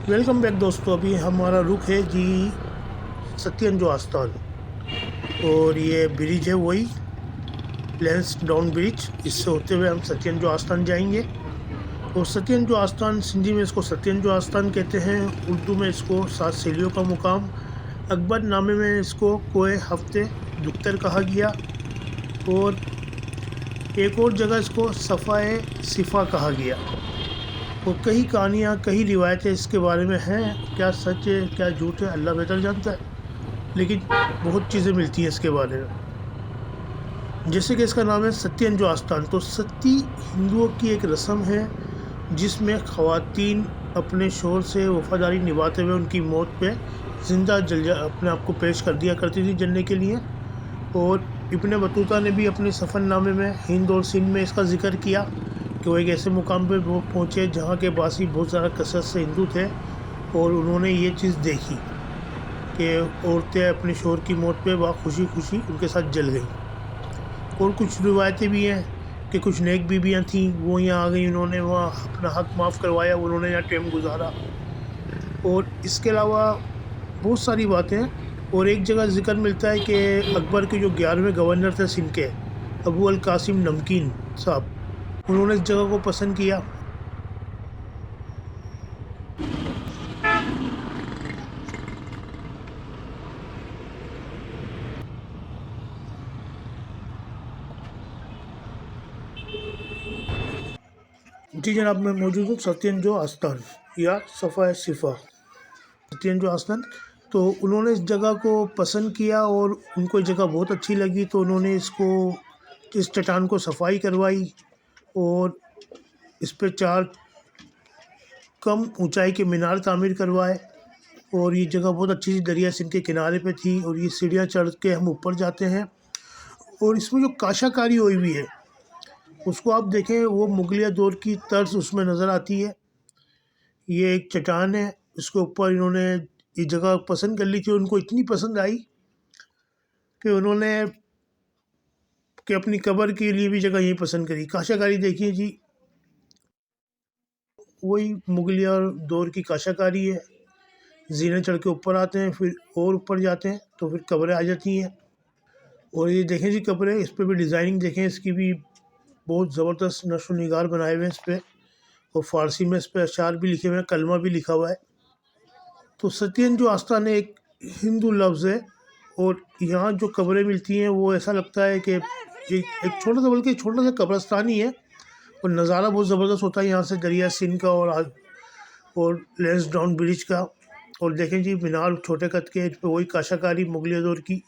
Welcome back दोस्तों। अभी हमारा रुख है जी सत्यन जो आस्थान, और ये ब्रिज है वही लेंस डाउन ब्रिज। इससे होते हुए हम सत्यन जो आस्थान जाएंगे। और सत्यन जो आस्थान, सिंधी में इसको सत्यन जो आस्थान कहते हैं, उर्दू में इसको सात सहेलियों का मुकाम, अकबर नामे में इसको कोए हफ्ते दुख्तर कहा गया, और एक और जगह इसको सफ़ाए सिफा कहा गया। और कई कहानियाँ, कई रिवायतें इसके बारे में हैं। क्या सच है क्या झूठ है अल्लाह बेहतर जानता है, लेकिन बहुत चीज़ें मिलती हैं इसके बारे में। जैसे कि इसका नाम है सत्यन जो आस्थान। तो सती हिंदुओं की एक रस्म है जिसमें ख़वातीन अपने शोहर से वफादारी निभाते हुए उनकी मौत पे ज़िंदा अपने आप को पेश कर दिया करती थी जलने के लिए। और इब्न बतूता ने भी अपने सफ़रनामे में हिंद और सिंध में इसका जिक्र किया कि वो एक ऐसे मुकाम पे वो पहुँचे जहाँ के बासी बहुत ज़्यादा कसरत से हिंदू थे, और उन्होंने ये चीज़ देखी कि औरतें अपने शोहर की मौत पे वह खुशी खुशी उनके साथ जल गई। और कुछ रिवायतें भी हैं कि कुछ नेक बीबियाँ थीं, वो यहाँ आ गई, उन्होंने वहाँ अपना हक़ माफ़ करवाया, उन्होंने यहाँ टाइम गुजारा। और इसके अलावा बहुत सारी बातें हैं। और एक जगह ज़िक्र मिलता है कि अकबर के जो 11वें गवर्नर थे सिंध के, अबू अल कासिम नमकीन साहब, उन्होंने इस जगह को पसंद किया। जी जनाब, मैं मौजूद हूँ सत्यन जो आस्थान या सफ़ा सिफा सत्यन जो आस्थान। तो उन्होंने इस जगह को पसंद किया और उनको ये जगह बहुत अच्छी लगी, तो उन्होंने इस चट्टान को सफाई करवाई और इस पे 4 कम ऊंचाई के मीनार तामीर करवाए। और ये जगह बहुत अच्छी सी दरिया सिंध के किनारे पे थी, और ये सीढ़ियाँ चढ़ के हम ऊपर जाते हैं। और इसमें जो काशाकारी हुई हुई है उसको आप देखें, वो मुगलिया दौर की तर्ज उसमें नज़र आती है। ये एक चट्टान है, इसके ऊपर इन्होंने ये जगह पसंद कर ली थी, उनको इतनी पसंद आई कि उन्होंने कि अपनी कब्र के लिए भी जगह यही पसंद करी। काशाकारी देखिए जी, वही मुगलिया दौर की काशाकारी है। जीने चढ़ के ऊपर आते हैं, फिर और ऊपर जाते हैं तो फिर कब्रें आ जाती हैं। और ये देखें जी कब्रें, इस पर भी डिज़ाइनिंग देखें, इसकी भी बहुत ज़बरदस्त नक्श निगार बनाए हुए हैं इस पर। और फ़ारसी में इस पर अशार भी लिखे हुए हैं, कलमा भी लिखा हुआ है। तो सत्यन जो आस्थान एक हिंदू लफ्ज़ है, और यहाँ जो कब्रें मिलती हैं वो ऐसा लगता है कि ये एक छोटा सा, बल्कि छोटा सा कब्रस्तान ही है। और नज़ारा बहुत ज़बरदस्त होता है यहाँ से दरिया सिंध का और लेंस डाउन ब्रिज का। और देखें जी मीनार छोटे कद के, इस पर वही काशाकारी मुगलिया दौर की।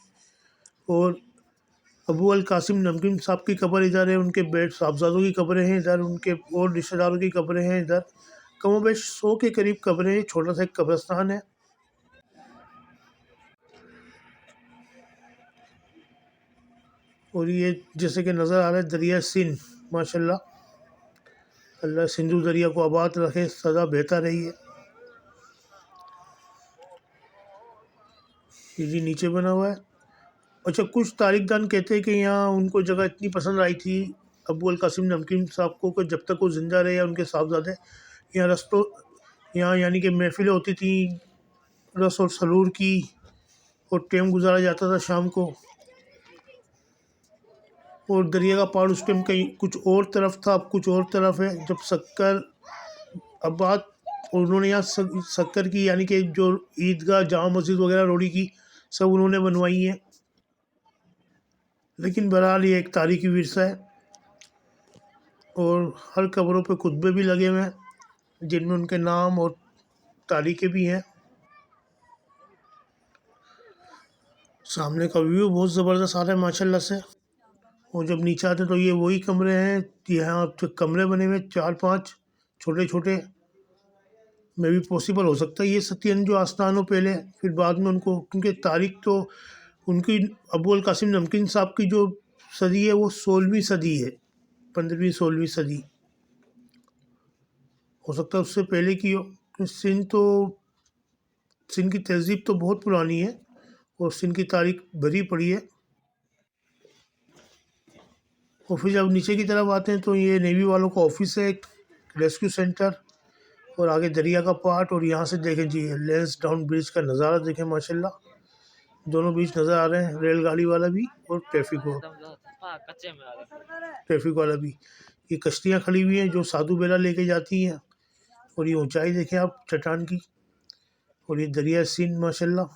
और अबू अल कासिम नमकीन साहब की कब्र इधर है, उनके बेट साहबजादों की कब्रें हैं इधर, उनके और रिश्तेदारों की कब्रें हैं इधर। कमोबेश 100 के करीब कब्रें हैं, छोटा सा एक कब्रस्तान है। और ये जैसे कि नज़र आ रहा है दरिया सिंध, माशाल्लाह, अल्लाह सिंधु दरिया को आबाद रखे, सदा बहता रही है। ये जी नीचे बना हुआ है। अच्छा, कुछ तारीखदान कहते हैं कि यहाँ उनको जगह इतनी पसंद आई थी अबू अल कासिम नमकीन साहब को, कि जब तक वो ज़िंदा रहे या उनके साहबजादे, यहाँ रस्तों, यहाँ यानी कि महफ़िलें होती थी रस और सरूर की, और टाइम गुजारा जाता था शाम को। और दरिया का पहाड़ उस टाइम कहीं कुछ और तरफ था, अब कुछ और तरफ है। जब शक्कर आबाद, और उन्होंने यहाँ शक्कर की यानी कि जो ईदगाह, जामा मस्जिद वगैरह रोड़ी की, सब उन्होंने बनवाई है। लेकिन बहरहाल ये एक तारीखी विरसा है। और हर कब्रों पे खुतबे भी लगे हुए हैं जिनमें उनके नाम और तारीखें भी हैं। सामने का व्यू बहुत ज़बरदस्त आ रहा है माशाल्लाह से। और जब नीचे आते हैं तो ये वही कमरे हैं, यहाँ तो कमरे बने हुए 4-5 छोटे छोटे। में भी पॉसिबल हो सकता है ये सत्यन जो आस्थान हो पहले, फिर बाद में उनको, क्योंकि तारीख तो उनकी अबू अल कासिम नमकीन साहब की जो सदी है वो 16वीं सदी है, 15वीं 16वीं सदी। हो सकता है उससे पहले की हो। सिंध की तहज़ीब तो बहुत पुरानी है, और सिंध की तारीख भरी पड़ी है। और फिर जब नीचे की तरफ आते हैं तो ये नेवी वालों का ऑफिस है, एक रेस्क्यू सेंटर। और आगे दरिया का पार्ट। और यहाँ से देखें जी लेंस डाउन ब्रिज का नज़ारा देखें माशाल्लाह, दोनों ब्रिज नज़र आ रहे हैं, रेलगाड़ी वाला भी और ट्रैफिक वाला भी। ये कश्तियाँ खड़ी हुई हैं जो साधु बेला लेके जाती हैं। और ये ऊंचाई देखें आप चट्टान की, और ये दरिया सीन माशाल्लाह।